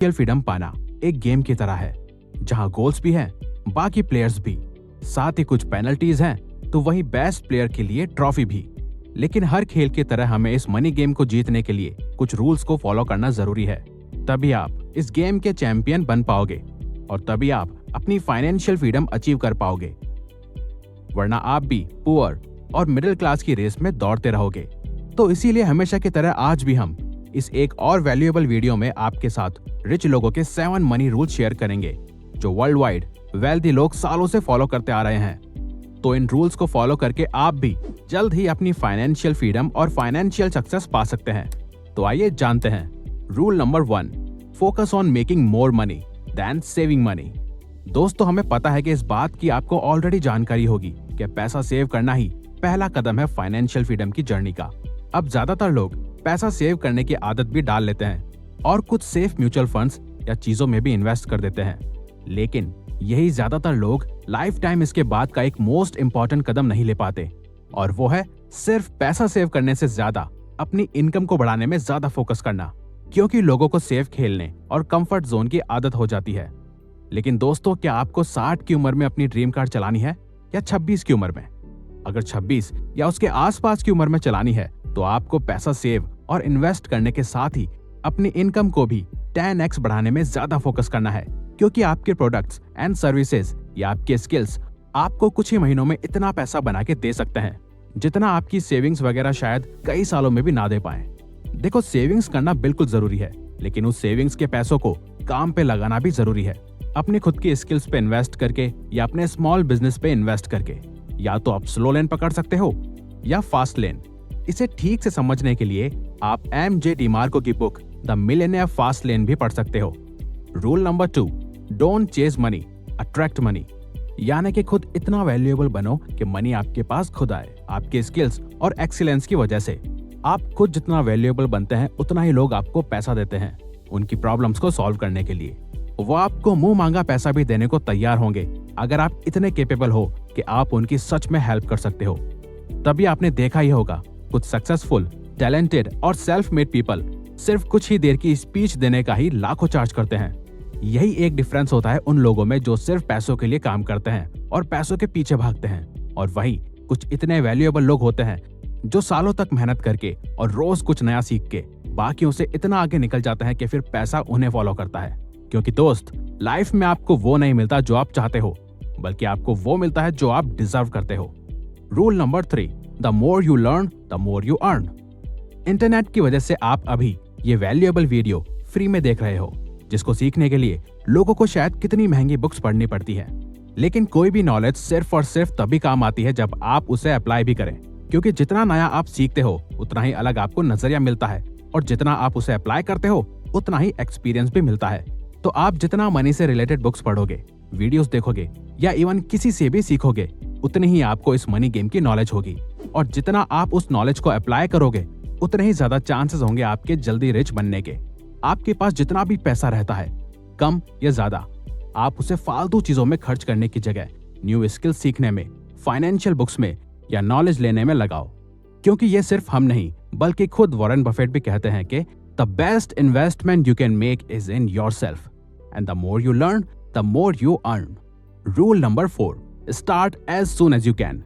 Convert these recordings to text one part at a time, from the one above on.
Financial freedom पाना एक game की तरह है, जहां गोल्स भी हैं, बाकी प्लेयर्स भी, साथ ही कुछ पेनल्टीज हैं, तो वहीं बेस्ट प्लेयर के लिए ट्रॉफी भी। लेकिन हर खेल की तरह हमें इस मनी गेम को जीतने के लिए कुछ रूल्स को फॉलो करना जरूरी है। तभी आप इस गेम के चैंपियन बन पाओगे और तभी आप अपनी फाइनेंशियल फ्रीडम अचीव कर पाओगे, वरना आप भी पुअर और मिडिल क्लास की रेस में दौड़ते रहोगे। तो इसीलिए हमेशा की तरह आज भी हम इस एक और वैल्यूएबल वीडियो में आपके साथ रिच लोगों के 7 मनी रूल्स शेयर करेंगे, जो वर्ल्ड वाइड वेल्दी लोग सालों से फॉलो करते आ रहे हैं। तो इन रूल्स को फॉलो करके आप भी जल्द ही अपनी फाइनेंशियल फ्रीडम और फाइनेंशियल सक्सेस पा सकते हैं। तो आइए जानते हैं। Rule number 1, focus on making more money than saving money. दोस्तों, हमें पता है कि इस बात की आपको ऑलरेडी जानकारी होगी कि पैसा सेव करना ही पहला कदम है फाइनेंशियल फ्रीडम की जर्नी का। अब ज्यादातर लोग पैसा सेव करने की आदत भी डाल लेते हैं और कुछ सेफ म्यूचुअल फंड्स या चीजों में भी इन्वेस्ट कर देते हैं, लेकिन यही ज्यादातर लोग लाइफ टाइम इसके बाद का एक मोस्ट इंपॉर्टेंट कदम नहीं ले पाते, और वो है सिर्फ पैसा सेव करने से ज्यादा अपनी इनकम को बढ़ाने में ज्यादा फोकस करना, क्योंकि लोगों को सेफ खेलने और कंफर्ट जोन की आदत हो जाती है। लेकिन दोस्तों, क्या आपको 60 की उम्र में अपनी ड्रीम कार चलानी है या 26 की उम्र में? अगर 26 या उसके आसपास की उम्र में चलानी है तो आपको पैसा सेव और इन्वेस्ट करने के साथ ही अपनी इनकम को भी 10x बढ़ाने में ज्यादा फोकस करना है, क्योंकि आपके प्रोडक्ट्स एंड सर्विसेज या आपके स्किल्स आपको कुछ ही महीनों में इतना पैसा बना के दे सकते हैं जितना आपकी सेविंग्स वगैरह शायद कई सालों में भी ना दे पाए। देखो, सेविंग्स करना बिल्कुल जरूरी है, लेकिन उस सेविंग्स के पैसों को काम पे लगाना भी जरूरी है। अपनी खुद की स्किल्स पे इन्वेस्ट करके या अपने स्मॉल बिजनेस पे इन्वेस्ट करके। या तो आप स्लो लेन पकड़ सकते हो या फास्ट लेन। इसे ठीक से समझने के लिए आप MJ डिमार्को की book the millionaire fast lane भी पढ़ सकते हो। Rule number 2, don't chase money, attract money. यानी कि खुद इतना वैल्यूएबल बनो कि मनी आपके पास खुद आए, आपके स्किल्स और एक्सीलेंस की वजह से। आप खुद जितना वैल्यूएबल बनते हैं उतना ही लोग आपको पैसा देते हैं उनकी प्रॉब्लम्स को सॉल्व करने के लिए। वो आपको मुंह मांगा पैसा भी देने को तैयार होंगे अगर आप इतने कैपेबल हो कि आप उनकी सच में हेल्प कर सकते हो। तभी आपने देखा ही होगा, कुछ सक्सेसफुल, टैलेंटेड और सेल्फ मेड पीपल सिर्फ कुछ ही देर की स्पीच देने का ही लाखों चार्ज करते हैं। यही एक डिफरेंस होता है उन लोगों में जो सिर्फ पैसों के लिए काम करते हैं और पैसों के पीछे भागते हैं, और वही कुछ इतने वैल्यूएबल लोग होते हैं जो सालों तक मेहनत करके और रोज कुछ नया सीख के बाकियों से इतना आगे निकल जाते हैं कि फिर पैसा उन्हें फॉलो करता है। क्योंकि दोस्त, लाइफ में आपको वो नहीं मिलता जो आप चाहते हो, बल्कि आपको वो मिलता है जो आप डिजर्व करते हो। Rule number 3, the more you learn the more you earn. Internet की वजह से आप अभी ये वैल्यूएबल वीडियो फ्री में देख रहे हो, जिसको सीखने के लिए लोगों को शायद कितनी महंगी बुक्स पढ़नी पड़ती है। लेकिन कोई भी नॉलेज सिर्फ और सिर्फ तभी काम आती है जब आप उसे अप्लाई भी करें, क्योंकि जितना नया आप सीखते हो उतना ही अलग आपको नजरिया मिलता है, और जितना आप उसे अप्लाई करते हो उतना ही एक्सपीरियंस भी मिलता है। तो आप जितना मनी से रिलेटेड बुक्स पढ़ोगे, वीडियोस देखोगे या इवन किसी से भी सीखोगे, उतनी ही आपको इस मनी गेम की नॉलेज होगी, और जितना आप उस नॉलेज को अप्लाई करोगे उतने ही ज्यादा चांसेस होंगे आपके जल्दी रिच बनने के। आपके पास जितना भी पैसा रहता है, कम या ज्यादा, आप उसे फालतू चीजों में खर्च करने की जगह न्यू स्किल्स सीखने में, फाइनेंशियल बुक्स में या नॉलेज लेने में लगाओ। क्योंकि ये सिर्फ हम नहीं, बल्कि खुद वॉरेन बफेट भी कहते हैं कि the best investment you can make is in yourself, and the more you learn the more you earn. Rule number 4, start as soon as you can.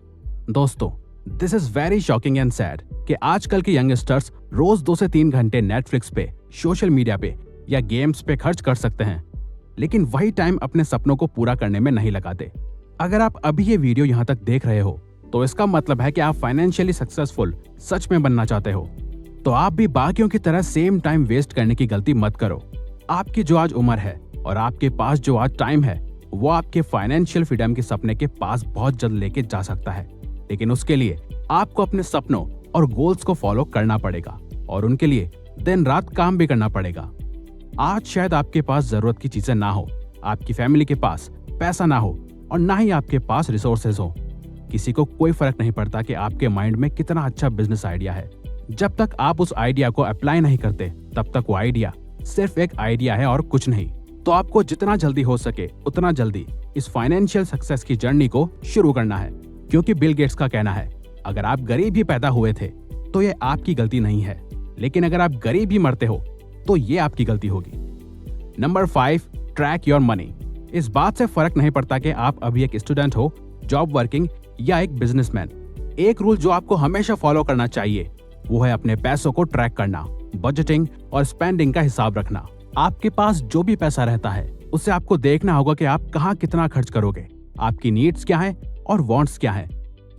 दोस्तों, this is very shocking and sad कि आजकल के youngsters रोज 2 से 3 घंटे Netflix पे, social media पे या games पे खर्च कर सकते हैं, लेकिन वही टाइम अपने सपनों को पूरा करने में नहीं लगाते। अगर आप अभी ये वीडियो यहाँ तक देख रहे हो तो इसका मतलब है कि आप फाइनेंशियली सक्सेसफुल सच में बनना चाहते हो। तो आप भी बाकियों की तरह सेम टाइम वेस्ट करने की गलती मत करो। आपकी जो आज उम्र है और आपके पास जो आज टाइम है, वो आपके फाइनेंशियल फ्रीडम के सपने के पास बहुत जल्द लेके जा सकता है। लेकिन उसके लिए आपको अपने सपनों और गोल्स को फॉलो करना पड़ेगा, और उनके लिए दिन रात काम भी करना पड़ेगा। आज शायद आपके पास जरूरत की चीजें ना हो, आपकी फैमिली के पास पैसा ना हो, और ना ही आपके पास रिसोर्सेज हो। किसी को कोई फर्क नहीं पड़ता कि आपके माइंड में कितना अच्छा बिजनेस आइडिया है। जब तक आप उस आइडिया को अप्लाई नहीं करते, तब तक वो आइडिया सिर्फ एक आइडिया है और कुछ नहीं। तो आपको जितना जल्दी हो सके उतना जल्दी इस फाइनेंशियल सक्सेस की जर्नी को शुरू करना है, क्योंकि बिल गेट्स का कहना है, अगर आप गरीब ही पैदा हुए थे तो ये आपकी गलती नहीं है, लेकिन अगर आप गरीब ही मरते हो तो ये आपकी गलती होगी। Number 5, track your money. इस बात से फर्क नहीं पड़ता कि आप अभी एक स्टूडेंट हो, जॉब वर्किंग या एक बिजनेसमैन। एक रूल जो आपको हमेशा फॉलो करना चाहिए वो है अपने पैसों को ट्रैक करना, बजटिंग और स्पेंडिंग का हिसाब रखना। आपके पास जो भी पैसा रहता है उससे आपको देखना होगा कि आप कहाँ कितना खर्च करोगे, आपकी नीड्स क्या है और वांट्स क्या है,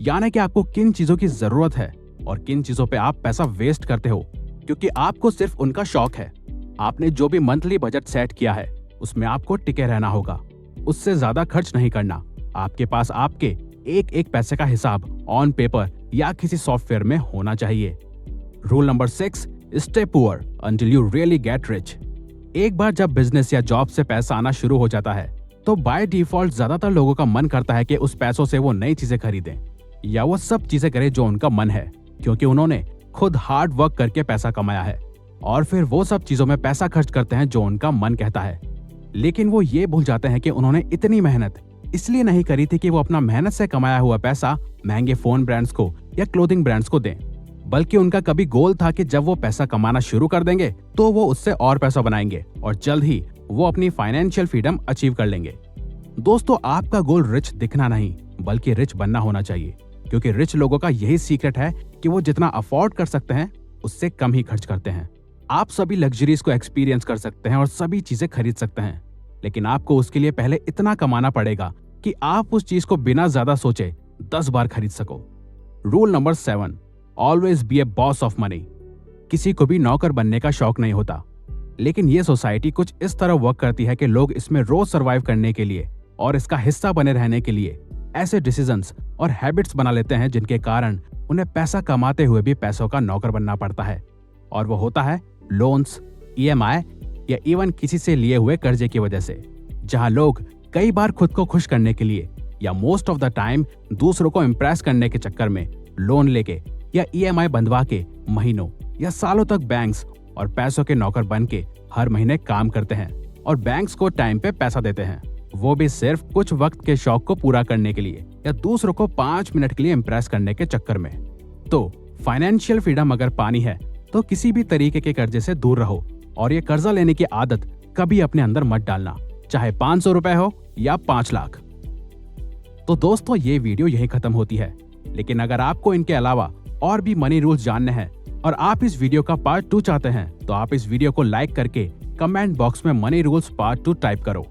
यानी कि आपको किन चीजों की जरूरत है और किन चीजों पे आप पैसा वेस्ट करते हो क्योंकि आपको सिर्फ उनका शौक है। आपने जो भी मंथली बजट सेट किया है उसमें आपको टिके रहना होगा, उससे ज्यादा खर्च नहीं करना। आपके पास आपके एक एक पैसे का हिसाब ऑन पेपर या किसी सॉफ्टवेयर में होना चाहिए। Rule number 6, stay poor until you really get rich. एक बार जब बिजनेस या जॉब से पैसा आना शुरू हो जाता है तो बाय डिफॉल्ट ज्यादातर लोगों का मन करता है कि उस पैसों से वो नई चीजें खरीदें या वो सब चीजें करें जो उनका मन है, क्योंकि उन्होंने खुद हार्ड वर्क करके पैसा कमाया है और फिर वो सब चीजों में पैसा खर्च करते हैं जो उनका मन कहता है। लेकिन वो ये भूल जाते हैं कि उन्होंने इतनी मेहनत इसलिए नहीं करी थी कि वो अपना मेहनत से कमाया हुआ पैसा महंगे फोन ब्रांड्स को या क्लोथिंग ब्रांड्स को दें, बल्कि उनका कभी गोल था कि जब वो पैसा कमाना शुरू कर देंगे तो वो उससे और पैसा बनाएंगे और जल्द ही वो अपनी फाइनेंशियल फ्रीडम अचीव कर लेंगे। दोस्तों, आपका गोल रिच दिखना नहीं बल्कि रिच बनना होना चाहिए, क्योंकि रिच लोगों का यही सीक्रेट है कि वो जितना अफोर्ड कर सकते हैं उससे कम ही खर्च करते हैं। आप सभी लग्जरीज को एक्सपीरियंस कर सकते हैं और सभी चीजें खरीद सकते हैं, लेकिन आपको उसके लिए पहले इतना कमाना पड़ेगा कि आप उस चीज को बिना ज्यादा सोचे 10 बार खरीद सको। Rule number 7, always be A boss of money. किसी को भी नौकर बनने का शौक नहीं होता, लेकिन ये सोसाइटी कुछ इस तरह वर्क करती है कि लोग इसमें रोज सर्वाइव करने के लिए और इसका हिस्सा बने रहने के लिए ऐसे डिसीजंस और हैबिट्स बना लेते हैं जिनके कारण उन्हें पैसा कमाते हुए भी पैसों का नौकर बनना पड़ता है। और वो होता है लोन्स, EMI या इवन किसी से लिए हुए कर्जे की वजह से, जहां लोग कई बार खुद को खुश करने के लिए या मोस्ट ऑफ द टाइम दूसरों को इम्प्रेस करने के चक्कर में लोन लेके या EMI बंधवा के महीनों या सालों तक बैंक्स और पैसों के नौकर बन के हर महीने काम करते हैं और बैंक्स को टाइम पे पैसा देते हैं, वो भी सिर्फ कुछ वक्त के शौक को पूरा करने के लिए या दूसरों को 5 मिनट के लिए इम्प्रेस करने के चक्कर में। तो फाइनेंशियल फ्रीडम अगर पानी है तो किसी भी तरीके के कर्जे से दूर रहो और ये कर्जा लेने की आदत कभी अपने अंदर मत डालना, चाहे 500 रुपए हो या 5 लाख। तो दोस्तों, ये वीडियो यहीं खत्म होती है, लेकिन अगर आपको इनके अलावा और भी मनी रूल्स जानने हैं और आप इस वीडियो का पार्ट 2 चाहते हैं तो आप इस वीडियो को लाइक करके कमेंट बॉक्स में मनी रूल्स पार्ट 2 टाइप करो।